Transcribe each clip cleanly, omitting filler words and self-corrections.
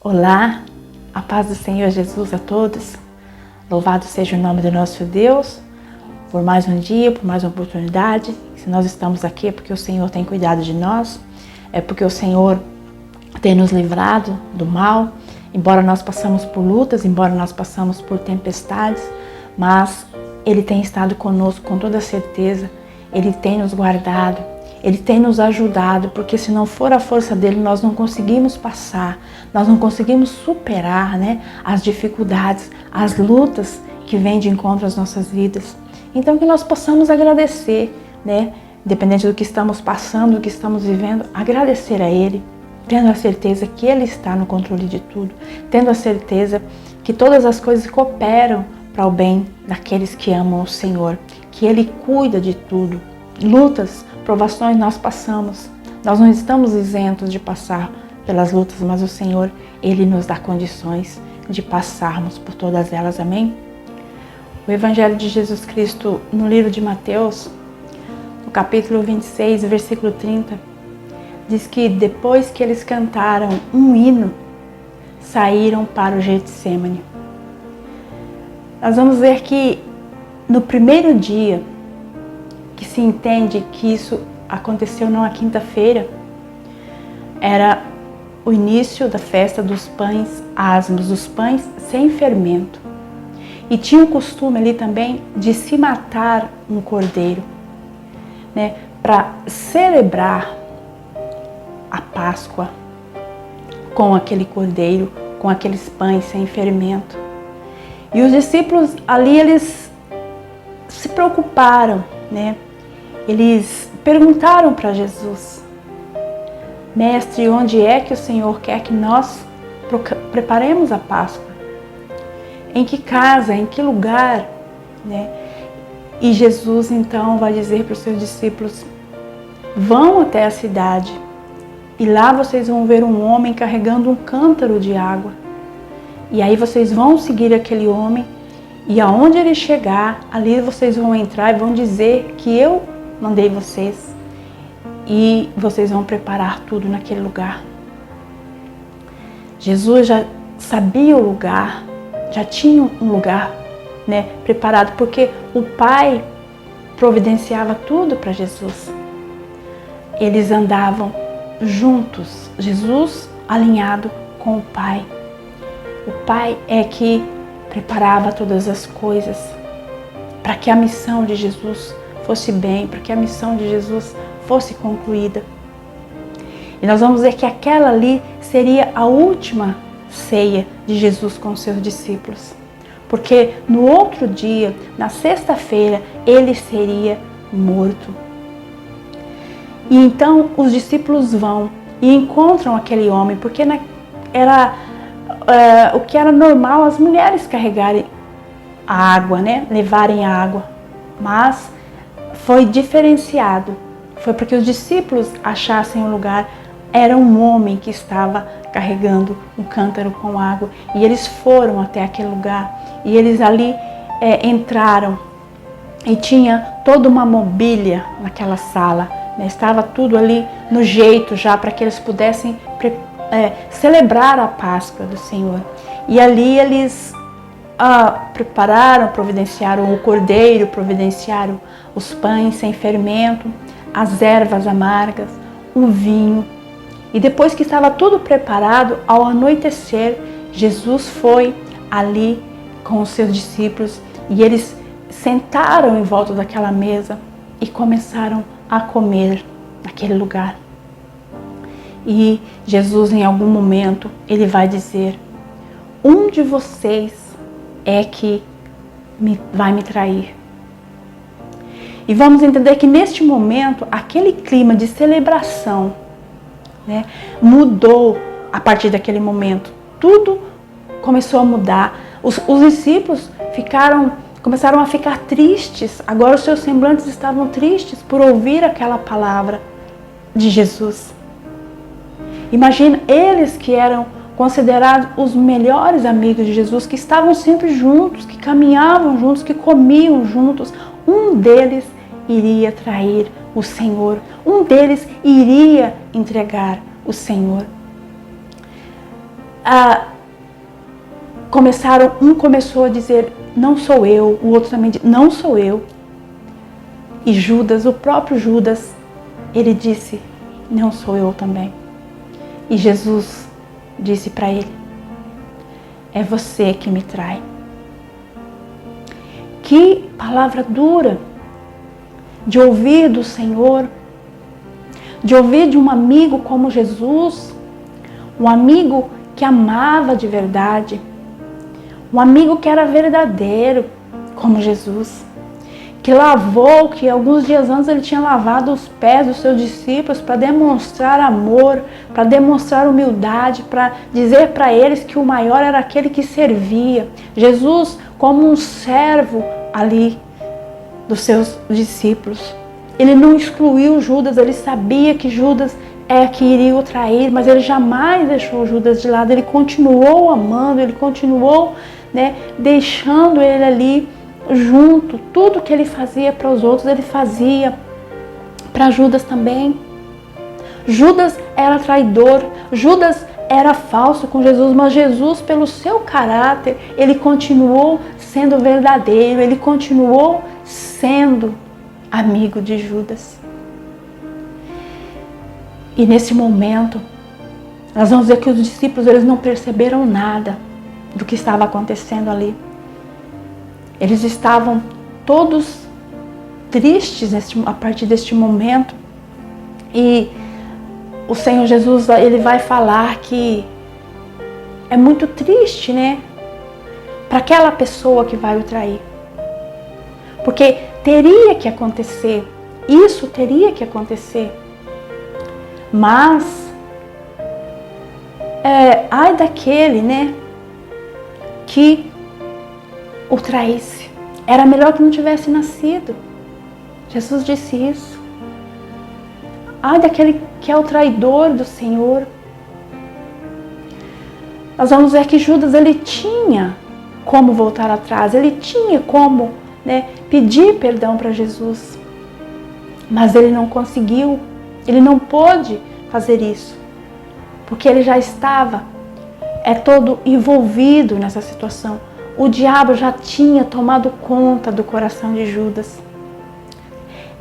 Olá, a paz do Senhor Jesus a todos. Louvado seja o nome do nosso Deus por mais um dia, por mais uma oportunidade. Se nós estamos aqui é porque o Senhor tem cuidado de nós, é porque o Senhor tem nos livrado do mal. Embora nós passamos por lutas, embora nós passamos por tempestades, mas Ele tem estado conosco com toda certeza. Ele tem nos guardado, Ele tem nos ajudado, porque se não for a força dEle, nós não conseguimos passar, nós não conseguimos superar, as dificuldades, as lutas que vêm de encontro às nossas vidas. Então que nós possamos agradecer, independente do que estamos passando, do que estamos vivendo, agradecer a Ele, tendo a certeza que Ele está no controle de tudo, tendo a certeza que todas as coisas cooperam para o bem daqueles que amam o Senhor, que Ele cuida de tudo. Lutas, provações nós passamos, nós não estamos isentos de passar pelas lutas, mas o Senhor, Ele nos dá condições de passarmos por todas elas, amém? O Evangelho de Jesus Cristo no livro de Mateus, no capítulo 26, versículo 30, diz que depois que eles cantaram um hino, saíram para o Getsêmani. Nós vamos ver que no primeiro dia, que se entende que isso aconteceu não na quinta-feira, era o início da festa dos pães asmos, os pães sem fermento. E tinha o costume ali também de se matar um cordeiro, para celebrar a Páscoa com aquele cordeiro, com aqueles pães sem fermento. E os discípulos ali, eles se preocuparam, Eles perguntaram para Jesus: Mestre, onde é que o Senhor quer que nós preparemos a Páscoa? Em que casa, em que lugar? E Jesus então vai dizer para os seus discípulos: vão até a cidade e lá vocês vão ver um homem carregando um cântaro de água. E aí vocês vão seguir aquele homem e aonde ele chegar, ali vocês vão entrar e vão dizer que eu mandei vocês e vocês vão preparar tudo naquele lugar. Jesus já sabia o lugar, já tinha um lugar preparado, porque o Pai providenciava tudo para Jesus. Eles andavam juntos, Jesus alinhado com o Pai. O Pai é que preparava todas as coisas para que a missão de Jesus fosse bem, para que a missão de Jesus fosse concluída. E nós vamos ver que aquela ali seria a última ceia de Jesus com os seus discípulos. Porque no outro dia, na sexta-feira, ele seria morto. E então os discípulos vão e encontram aquele homem, porque era o que era normal as mulheres carregarem a água, levarem a água. Mas foi diferenciado, foi porque os discípulos achassem um lugar. Era um homem que estava carregando um cântaro com água e eles foram até aquele lugar e eles ali entraram e tinha toda uma mobília naquela sala, estava tudo ali no jeito já para que eles pudessem celebrar a Páscoa do Senhor. E ali eles prepararam, providenciaram o cordeiro, providenciaram os pães sem fermento, as ervas amargas, o vinho. E depois que estava tudo preparado, ao anoitecer, Jesus foi ali com os seus discípulos e eles sentaram em volta daquela mesa e começaram a comer naquele lugar. E Jesus, em algum momento, ele vai dizer: um de vocês é que vai me trair. E vamos entender que neste momento, aquele clima de celebração mudou a partir daquele momento. Tudo começou a mudar. Os discípulos começaram a ficar tristes. Agora os seus semblantes estavam tristes por ouvir aquela palavra de Jesus. Imagina, eles que eram considerados os melhores amigos de Jesus, que estavam sempre juntos, que caminhavam juntos, que comiam juntos. Um deles iria trair o Senhor. Um deles iria entregar o Senhor. um começou a dizer, não sou eu, o outro também disse, não sou eu. E Judas, o próprio Judas, ele disse, não sou eu também. E Jesus disse para ele, é você que me trai. Que palavra dura de ouvir do Senhor, de ouvir de um amigo como Jesus, um amigo que amava de verdade, um amigo que era verdadeiro como Jesus, que alguns dias antes ele tinha lavado os pés dos seus discípulos para demonstrar amor, para demonstrar humildade, para dizer para eles que o maior era aquele que servia. Jesus como um servo ali dos seus discípulos. Ele não excluiu Judas, ele sabia que Judas que iria o trair, mas ele jamais deixou Judas de lado, ele continuou amando, ele continuou, deixando ele ali junto. Tudo que ele fazia para os outros, ele fazia para Judas também. Judas era traidor, Judas era falso com Jesus, mas Jesus, pelo seu caráter, ele continuou sendo verdadeiro, ele continuou sendo amigo de Judas. E nesse momento, nós vamos ver que os discípulos, eles não perceberam nada do que estava acontecendo ali. Eles estavam todos tristes a partir deste momento. E o Senhor Jesus, ele vai falar que é muito triste, para aquela pessoa que vai o trair. Porque teria que acontecer, isso teria que acontecer. Mas, ai daquele, que o traísse. Era melhor que não tivesse nascido. Jesus disse isso. Ai daquele que é o traidor do Senhor. Nós vamos ver que Judas, ele tinha como voltar atrás, ele tinha como pedir perdão para Jesus. Mas ele não conseguiu, ele não pôde fazer isso, porque ele já estava todo envolvido nessa situação. O diabo já tinha tomado conta do coração de Judas.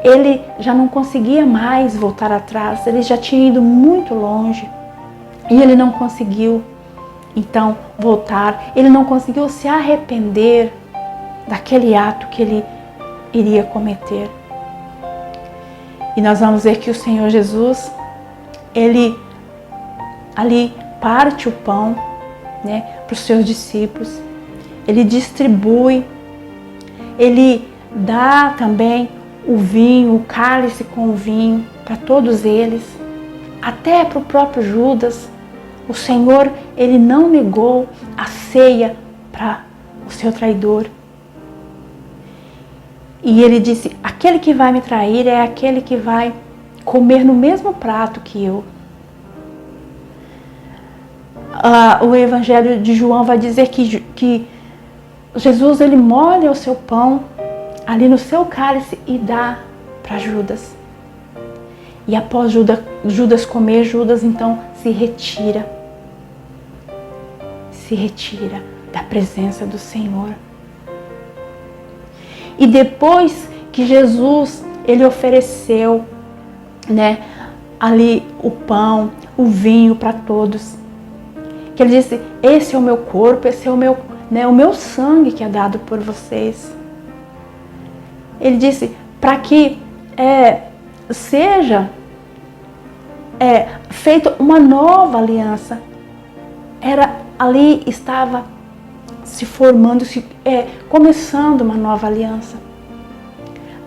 Ele já não conseguia mais voltar atrás, ele já tinha ido muito longe e ele não conseguiu então voltar, ele não conseguiu se arrepender daquele ato que ele iria cometer. E nós vamos ver que o Senhor Jesus, ele ali parte o pão, para os seus discípulos, ele distribui, ele dá também o vinho, o cálice com o vinho para todos eles, até para o próprio Judas. O Senhor, ele não negou a ceia para o seu traidor. E ele disse, aquele que vai me trair é aquele que vai comer no mesmo prato que eu. O Evangelho de João vai dizer que Jesus, ele molha o seu pão ali no seu cálice e dá para Judas. E após Judas comer, Judas então se retira da presença do Senhor. E depois que Jesus, ele ofereceu, ali o pão, o vinho para todos, que ele disse, esse é o meu corpo, esse é o meu sangue que é dado por vocês. Ele disse, para que seja feita uma nova aliança. Ali estava se formando, começando uma nova aliança.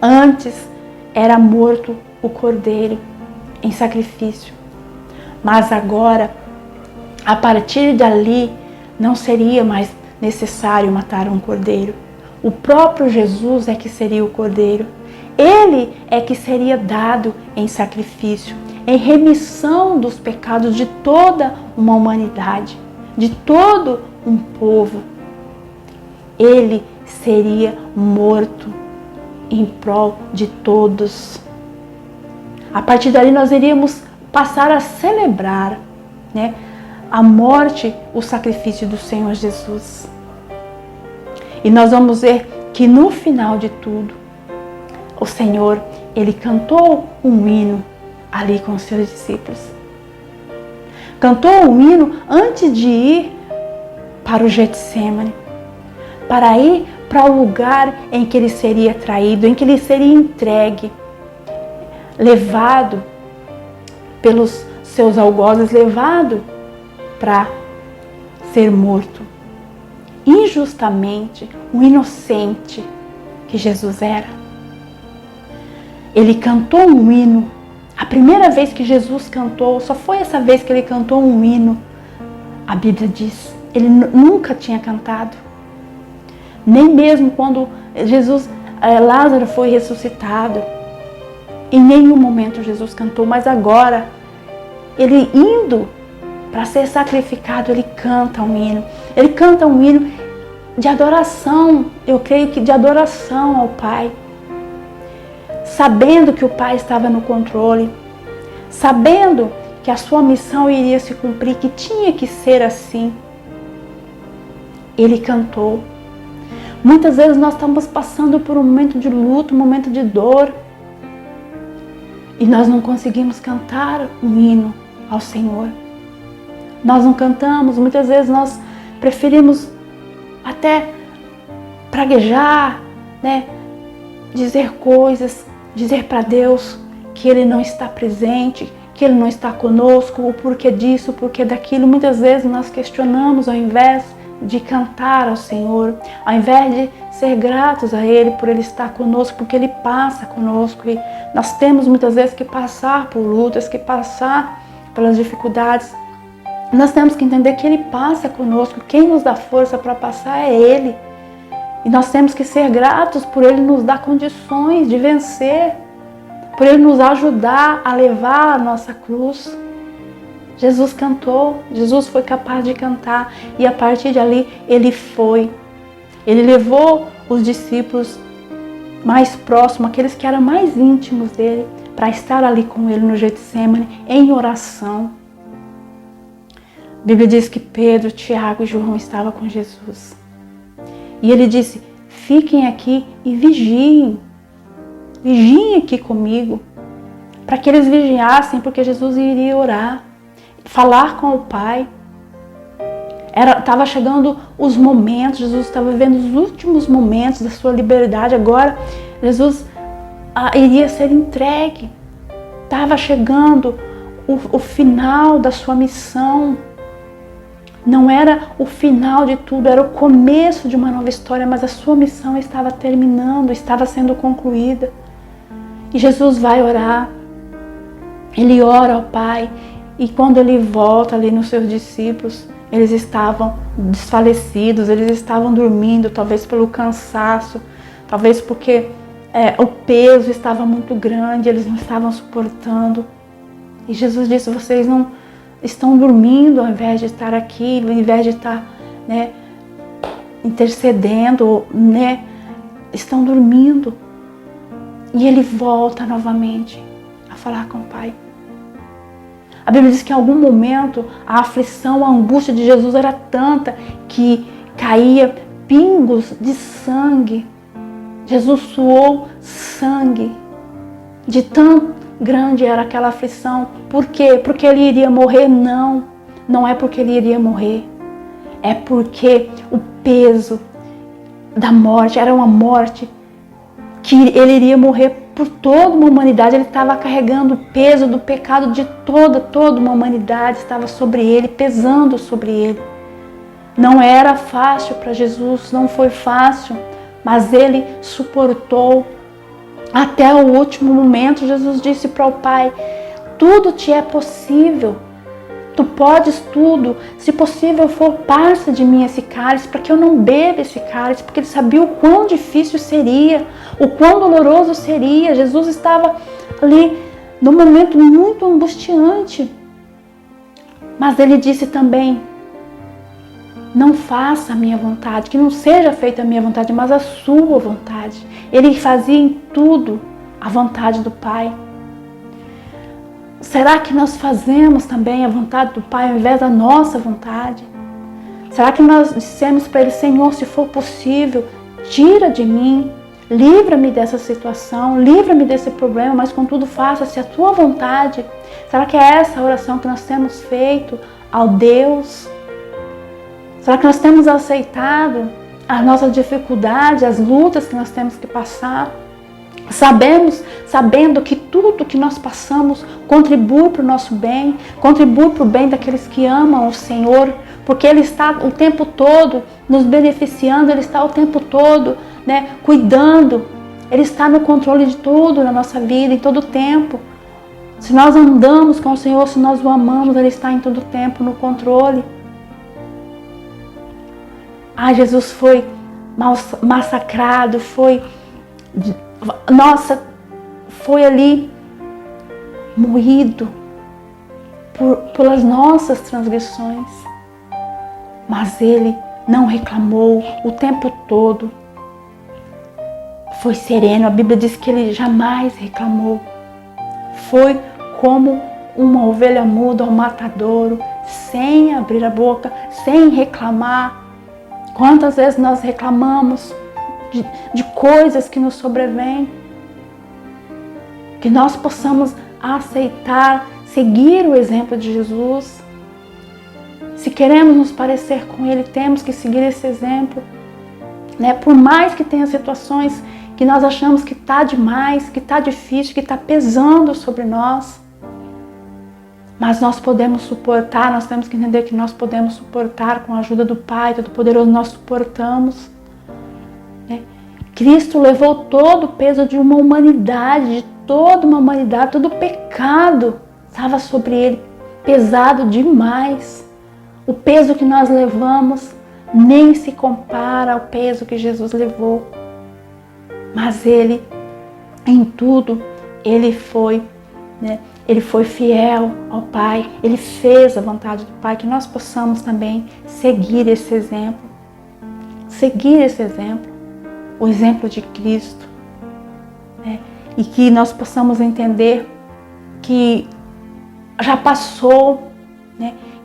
Antes era morto o cordeiro em sacrifício, mas agora, a partir dali, não seria mais necessário matar um cordeiro. O próprio Jesus é que seria o cordeiro. Ele é que seria dado em sacrifício, em remissão dos pecados de toda uma humanidade, de todo um povo. Ele seria morto em prol de todos. A partir dali nós iríamos passar a celebrar, a morte, o sacrifício do Senhor Jesus. E nós vamos ver que no final de tudo, o Senhor, Ele cantou um hino ali com os seus discípulos. Cantou um hino antes de ir para o Getsemane, para ir para o lugar em que Ele seria traído, em que Ele seria entregue, levado pelos seus algozes, levado para ser morto. Injustamente, um inocente que Jesus era. Ele cantou um hino. A primeira vez que Jesus cantou, só foi essa vez que Ele cantou um hino. A Bíblia diz, Ele nunca tinha cantado. Nem mesmo quando Lázaro foi ressuscitado. Em nenhum momento Jesus cantou, mas agora, Ele indo para ser sacrificado, Ele canta um hino. Ele canta um hino de adoração, eu creio que de adoração ao Pai. Sabendo que o Pai estava no controle, sabendo que a sua missão iria se cumprir, que tinha que ser assim. Ele cantou. Muitas vezes nós estamos passando por um momento de luto, um momento de dor, e nós não conseguimos cantar um hino ao Senhor. Nós não cantamos, muitas vezes nós preferimos até praguejar, né? Dizer coisas, dizer para Deus que Ele não está presente, que Ele não está conosco, o porquê disso, o porquê daquilo. Muitas vezes nós questionamos ao invés de cantar ao Senhor, ao invés de ser gratos a Ele por Ele estar conosco, porque Ele passa conosco. E nós temos muitas vezes que passar por lutas, que passar pelas dificuldades. Nós temos que entender que Ele passa conosco. Quem nos dá força para passar é Ele. E nós temos que ser gratos por Ele nos dar condições de vencer, por Ele nos ajudar a levar a nossa cruz. Jesus cantou, Jesus foi capaz de cantar, e a partir de ali Ele foi. Ele levou os discípulos mais próximos, aqueles que eram mais íntimos dele, para estar ali com Ele no Getsemane, em oração. A Bíblia diz que Pedro, Tiago e João estavam com Jesus. E Ele disse, fiquem aqui e vigiem. Vigiem aqui comigo. Para que eles vigiassem, porque Jesus iria orar, falar com o Pai. Estava chegando os momentos, Jesus estava vivendo os últimos momentos da sua liberdade. Agora, Jesus iria ser entregue. Estava chegando o final da sua missão. Não era o final de tudo, era o começo de uma nova história, mas a sua missão estava terminando, estava sendo concluída. E Jesus vai orar. Ele ora ao Pai, e quando Ele volta ali nos seus discípulos, eles estavam desfalecidos, eles estavam dormindo, talvez pelo cansaço, talvez porque o peso estava muito grande, eles não estavam suportando. E Jesus disse, vocês não estão dormindo ao invés de estar aqui, ao invés de estar, né, intercedendo, né, estão dormindo. E Ele volta novamente a falar com o Pai. A Bíblia diz que em algum momento a aflição, a angústia de Jesus era tanta que caía pingos de sangue. Jesus suou sangue. De tão grande era aquela aflição. Por quê? Porque Ele iria morrer? Não. Não é porque Ele iria morrer. É porque o peso da morte era uma morte que Ele iria morrer por toda uma humanidade. Ele estava carregando o peso do pecado de toda uma humanidade, estava sobre Ele, pesando sobre Ele. Não era fácil para Jesus, não foi fácil, mas Ele suportou até o último momento. Jesus disse para o Pai, tudo te é possível, tu podes tudo, se possível for, passa de mim esse cálice, para que eu não beba esse cálice, porque Ele sabia o quão difícil seria, o quão doloroso seria. Jesus estava ali num momento muito angustiante, mas Ele disse também, não faça a minha vontade, que não seja feita a minha vontade, mas a sua vontade. Ele fazia em tudo a vontade do Pai. Será que nós fazemos também a vontade do Pai ao invés da nossa vontade? Será que nós dissemos para Ele, Senhor, se for possível, tira de mim, livra-me dessa situação, livra-me desse problema, mas contudo faça-se a Tua vontade? Será que é essa a oração que nós temos feito ao Deus? Será que nós temos aceitado as nossas dificuldades, as lutas que nós temos que passar? Sabendo que tudo que nós passamos contribui para o nosso bem, contribui para o bem daqueles que amam o Senhor, porque Ele está o tempo todo nos beneficiando, Ele está o tempo todo, cuidando, Ele está no controle de tudo na nossa vida, em todo o tempo. Se nós andamos com o Senhor, se nós o amamos, Ele está em todo o tempo no controle. Jesus foi massacrado, foi ali moído pelas nossas transgressões. Mas Ele não reclamou o tempo todo. Foi sereno. A Bíblia diz que Ele jamais reclamou. Foi como uma ovelha muda ao matadouro, sem abrir a boca, sem reclamar. Quantas vezes nós reclamamos de coisas que nos sobrevêm? Que nós possamos aceitar, seguir o exemplo de Jesus. Se queremos nos parecer com Ele, temos que seguir esse exemplo. Por mais que tenha situações que nós achamos que está demais, que está difícil, que está pesando sobre nós, mas nós podemos suportar, nós temos que entender que nós podemos suportar com a ajuda do Pai Todo-Poderoso, nós suportamos. Cristo levou todo o peso de uma humanidade, de toda uma humanidade, todo o pecado estava sobre Ele, pesado demais. O peso que nós levamos nem se compara ao peso que Jesus levou. Mas Ele, em tudo, Ele foi fiel ao Pai. Ele fez a vontade do Pai, que nós possamos também seguir esse exemplo. Seguir esse exemplo, o exemplo de Cristo. E que nós possamos entender que já passou,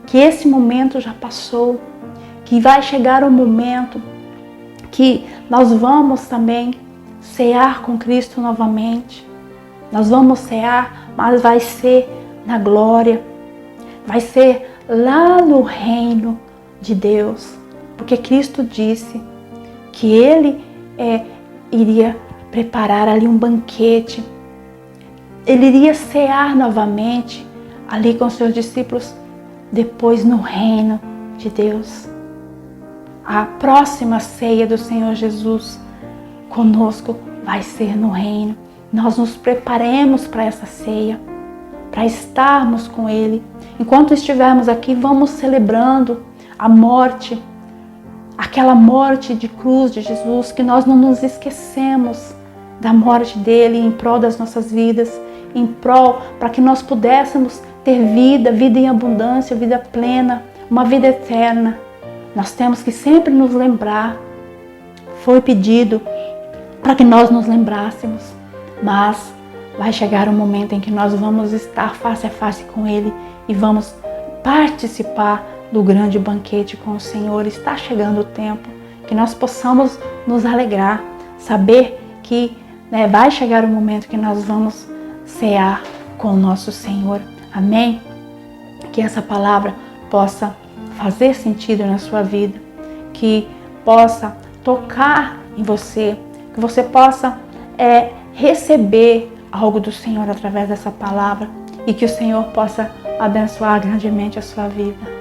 que esse momento já passou, que vai chegar um momento que nós vamos também cear com Cristo novamente. Nós vamos cear, mas vai ser na glória, vai ser lá no reino de Deus, porque Cristo disse que Ele iria preparar ali um banquete, Ele iria cear novamente ali com seus discípulos, depois no reino de Deus. A próxima ceia do Senhor Jesus conosco vai ser no reino. Nós nos preparemos para essa ceia, para estarmos com Ele. Enquanto estivermos aqui, vamos celebrando a morte, aquela morte de cruz de Jesus, que nós não nos esquecemos da morte dele em prol das nossas vidas, em prol para que nós pudéssemos ter vida em abundância, vida plena, uma vida eterna. Nós temos que sempre nos lembrar. Foi pedido para que nós nos lembrássemos, mas vai chegar um momento em que nós vamos estar face a face com Ele e vamos participar do grande banquete com o Senhor. Está chegando o tempo que nós possamos nos alegrar, saber que vai chegar o momento que nós vamos cear com o nosso Senhor. Amém? Que essa palavra possa fazer sentido na sua vida, que possa tocar em você, que você possa receber algo do Senhor através dessa palavra e que o Senhor possa abençoar grandemente a sua vida.